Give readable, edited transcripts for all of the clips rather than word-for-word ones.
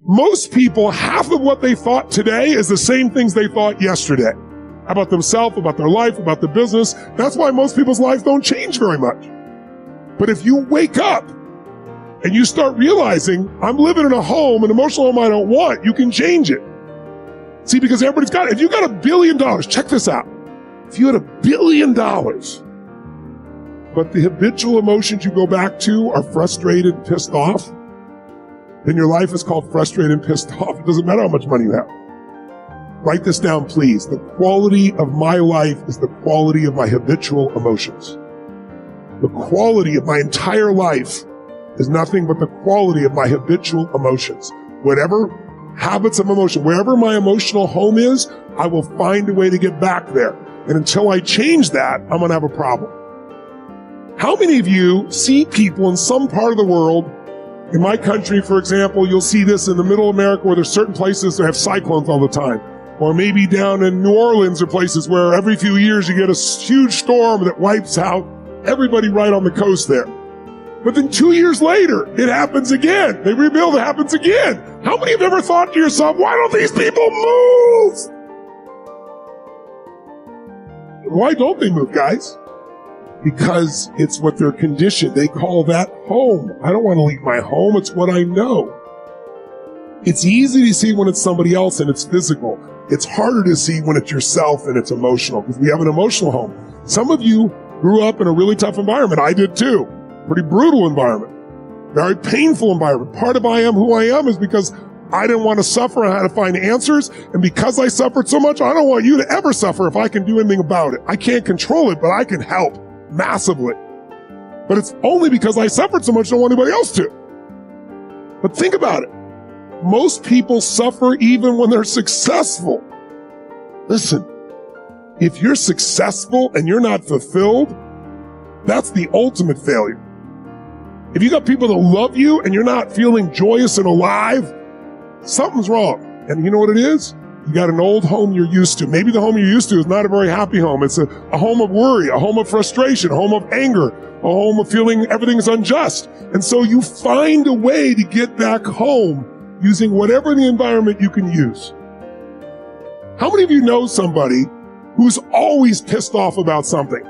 Most people, half of what they thought today is the same things they thought yesterday. About themselves, about their life, about the business. That's why most people's lives don't change very much. But if you wake up and you start realizing, I'm living in a home, an emotional home I don't want, you can change it. See, because everybody's got it. If you got $1 billion, check this out. If you had $1 billion, but the habitual emotions you go back to are frustrated and pissed off, then your life is called frustrated and pissed off. It doesn't matter how much money you have. Write this down, please. The quality of my life is the quality of my habitual emotions. The quality of my entire life is nothing but the quality of my habitual emotions. Whatever habits of emotion, wherever my emotional home is, I will find a way to get back there. And until I change that, I'm going to have a problem. How many of you see people in some part of the world, in my country, for example, you'll see this in the middle of America where there's certain places that have cyclones all the time. Or maybe down in New Orleans or places where every few years you get a huge storm that wipes out everybody right on the coast there. But then 2 years later, it happens again. They rebuild, it happens again. How many have ever thought to yourself, why don't these people move? Why don't they move, guys? Because it's what they're conditioned. They call that home. I don't want to leave my home. It's what I know. It's easy to see when it's somebody else and it's physical. It's harder to see when it's yourself and it's emotional, because we have an emotional home. Some of you grew up in a really tough environment. I did too. Pretty brutal environment. Very painful environment. Part of I am who I am is because I didn't want to suffer. I had to find answers. And because I suffered so much, I don't want you to ever suffer if I can do anything about it. I can't control it, but I can help massively. But it's only because I suffered so much I don't want anybody else to. But think about it. Most people suffer even when they're successful. Listen, if you're successful and you're not fulfilled, that's the ultimate failure. If you got people that love you and you're not feeling joyous and alive, something's wrong. And you know what it is? You got an old home you're used to. Maybe the home you're used to is not a very happy home. It's a home of worry, a home of frustration, a home of anger, a home of feeling everything's unjust. And so you find a way to get back home using whatever the environment you can use. How many of you know somebody who's always pissed off about something?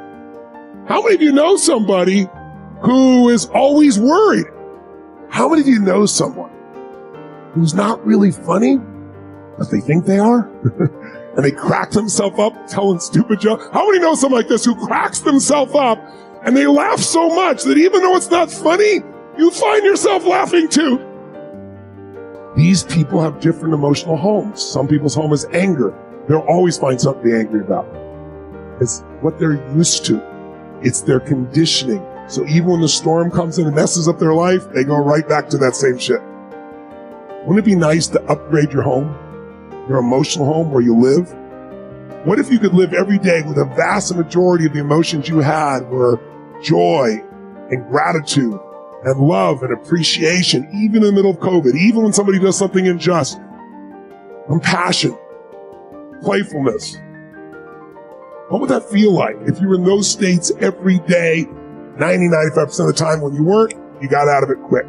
How many of you know somebody who is always worried? How many of you know someone who's not really funny, but they think they are? And they crack themselves up telling stupid jokes. How many know someone like this who cracks themselves up and they laugh so much that even though it's not funny, you find yourself laughing too? These people have different emotional homes. Some people's home is anger. They'll always find something to be angry about. It's what they're used to. It's their conditioning. So even when the storm comes in and messes up their life, they go right back to that same shit. Wouldn't it be nice to upgrade your home, your emotional home where you live? What if you could live every day with a vast majority of the emotions you had were joy and gratitude and love and appreciation, even in the middle of COVID, even when somebody does something unjust, compassion, playfulness? What would that feel like if you were in those states every day, 90-95% of the time? When you weren't, you got out of it quick.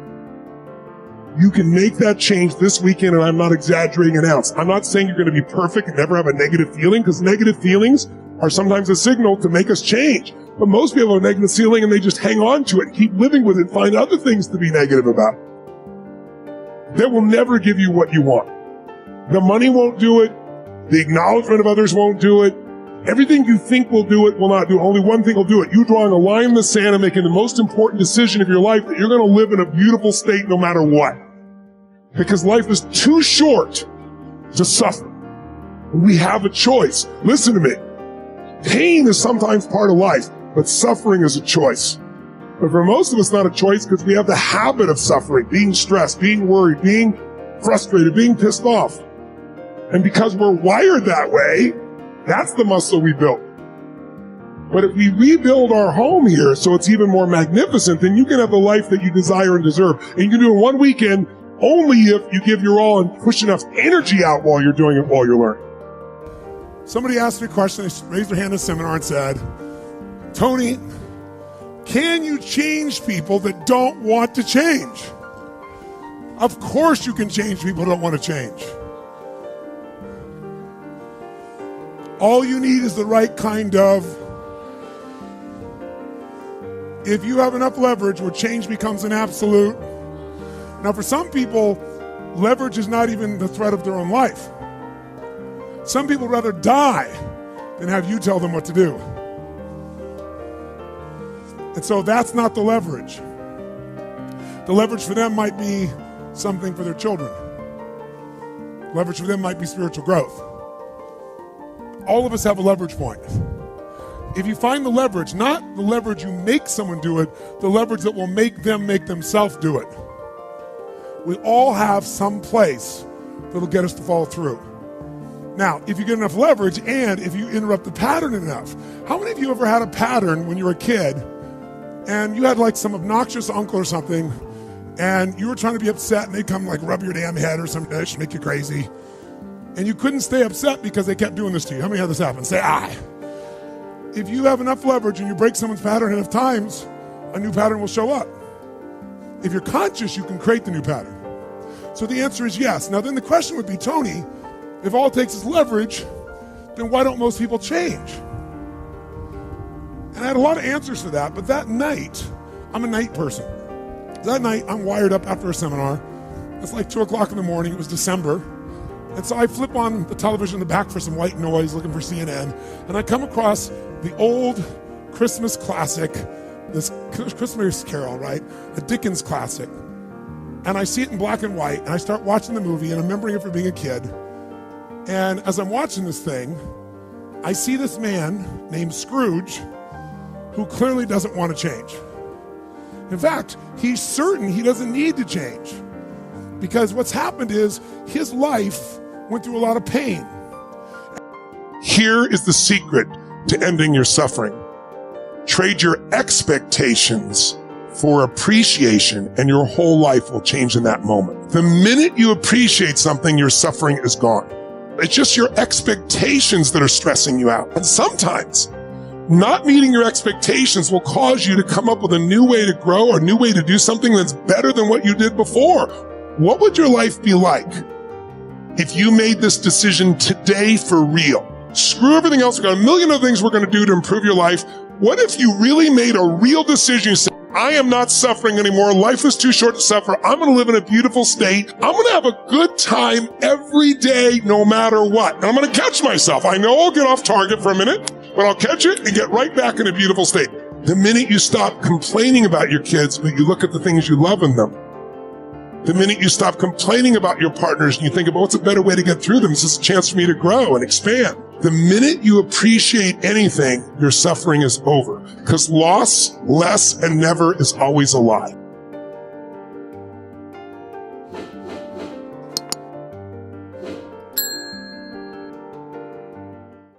You can make that change this weekend, and I'm not exaggerating an ounce. I'm not saying you're going to be perfect and never have a negative feeling, because negative feelings are sometimes a signal to make us change. But most people have a negative feeling and they just hang on to it, keep living with it, and find other things to be negative about. That will never give you what you want. The money won't do it. The acknowledgement of others won't do it. Everything you think will do it will not do it. Only one thing will do it. You drawing a line in the sand and making the most important decision of your life, that you're going to live in a beautiful state no matter what. Because life is too short to suffer. We have a choice. Listen to me. Pain is sometimes part of life, but suffering is a choice. But for most of us, not a choice, because we have the habit of suffering, being stressed, being worried, being frustrated, being pissed off. And because we're wired that way, that's the muscle we built. But if we rebuild our home here so it's even more magnificent, then you can have the life that you desire and deserve. And you can do it in one weekend only if you give your all and push enough energy out while you're doing it, while you're learning. Somebody asked me a question, they raised their hand in a seminar and said, Tony, can you change people that don't want to change? Of course you can change people who don't want to change. All you need is the right kind of. If you have enough leverage where change becomes an absolute. Now for some people, leverage is not even the threat of their own life. Some people rather die than have you tell them what to do. And so that's not the leverage. The leverage for them might be something for their children. Leverage for them might be spiritual growth. All of us have a leverage point. If you find the leverage, not the leverage you make someone do it, the leverage that will make them make themselves do it. We all have some place that'll get us to follow through. Now, if you get enough leverage and if you interrupt the pattern enough, how many of you ever had a pattern when you were a kid and you had like some obnoxious uncle or something and you were trying to be upset and they'd come like rub your damn head or some dish, make you crazy, and you couldn't stay upset because they kept doing this to you? How many had this happen? Say aye. If you have enough leverage and you break someone's pattern enough times, a new pattern will show up. If you're conscious, you can create the new pattern. So the answer is yes. Now then the question would be, Tony, if all it takes is leverage, then why don't most people change? And I had a lot of answers for that, but that night, I'm a night person. That night, I'm wired up after a seminar. It's like 2 o'clock in the morning, it was December. And so I flip on the television in the back for some white noise, looking for CNN, and I come across the old Christmas classic, this Christmas Carol, right? A Dickens classic. And I see it in black and white, and I start watching the movie, and I'm remembering it from being a kid. And as I'm watching this thing, I see this man named Scrooge who clearly doesn't want to change. In fact, he's certain he doesn't need to change because what's happened is his life went through a lot of pain. Here is the secret to ending your suffering. Trade your expectations for appreciation, and your whole life will change in that moment. The minute you appreciate something, your suffering is gone. It's just your expectations that are stressing you out. And sometimes not meeting your expectations will cause you to come up with a new way to grow or a new way to do something that's better than what you did before. What would your life be like if you made this decision today for real? Screw everything else. We've got a million other things we're going to do to improve your life. What if you really made a real decision? You said, I am not suffering anymore. Life is too short to suffer. I'm going to live in a beautiful state. I'm going to have a good time every day, no matter what. And I'm going to catch myself. I know I'll get off target for a minute, but I'll catch it and get right back in a beautiful state. The minute you stop complaining about your kids, but you look at the things you love in them, the minute you stop complaining about your partners and you think about what's a better way to get through them, this is a chance for me to grow and expand. The minute you appreciate anything, your suffering is over. Because loss, less, and never is always a lie.